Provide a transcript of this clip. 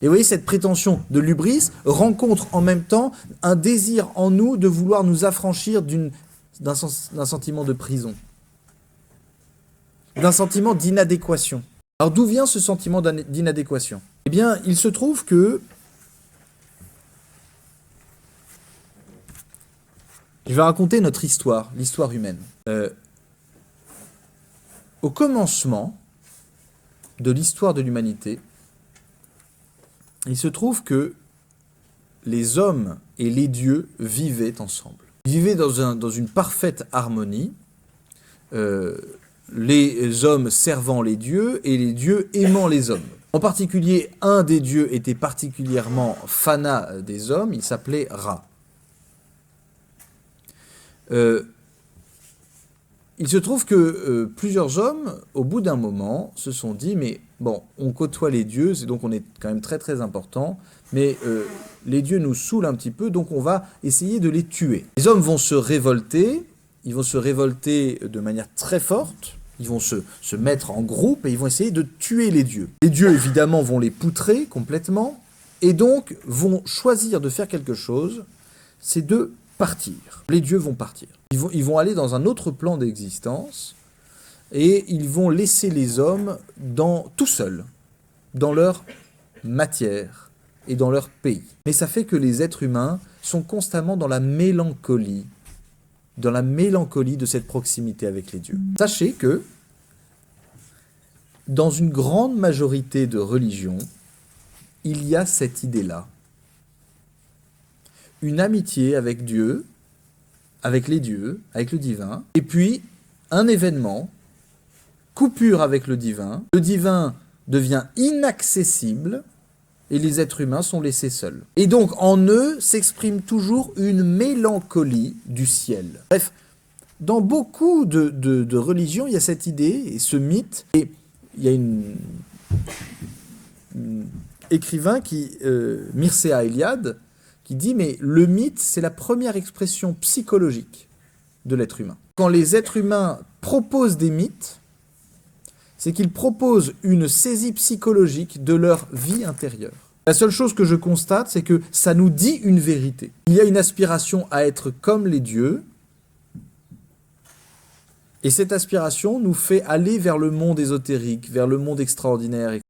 Et vous voyez, cette prétention de l'hubris rencontre en même temps un désir en nous de vouloir nous affranchir d'un sentiment de prison, d'un sentiment d'inadéquation. Alors d'où vient ce sentiment d'inadéquation? Eh bien, il se trouve que je vais raconter notre histoire, l'histoire humaine. Au commencement de l'histoire de l'humanité, il se trouve que les hommes et les dieux vivaient ensemble. Ils vivaient dans une parfaite harmonie, les hommes servant les dieux et les dieux aimant les hommes. En particulier, un des dieux était particulièrement fanat des hommes, il s'appelait Ra. Il se trouve que plusieurs hommes, au bout d'un moment, se sont dit, mais bon, on côtoie les dieux, et donc on est quand même très très important, mais les dieux nous saoulent un petit peu, donc on va essayer de les tuer. Les hommes vont se révolter, ils vont se révolter de manière très forte, ils vont se mettre en groupe et ils vont essayer de tuer les dieux. Les dieux, évidemment, vont les poutrer complètement, et donc vont choisir de faire quelque chose, c'est de partir. Les dieux vont partir. Ils vont aller dans un autre plan d'existence et ils vont laisser les hommes tout seuls, dans leur matière et dans leur pays. Mais ça fait que les êtres humains sont constamment dans la mélancolie de cette proximité avec les dieux. Sachez que dans une grande majorité de religions, il y a cette idée-là. Une amitié avec Dieu, avec les dieux, avec le divin, et puis un événement, coupure avec le divin devient inaccessible, et les êtres humains sont laissés seuls. Et donc en eux s'exprime toujours une mélancolie du ciel. Bref, dans beaucoup de religions, il y a cette idée et ce mythe, et il y a une écrivain Mircea Eliade, qui dit, mais le mythe, c'est la première expression psychologique de l'être humain. Quand les êtres humains proposent des mythes, c'est qu'ils proposent une saisie psychologique de leur vie intérieure. La seule chose que je constate, c'est que ça nous dit une vérité. Il y a une aspiration à être comme les dieux, et cette aspiration nous fait aller vers le monde ésotérique, vers le monde extraordinaire,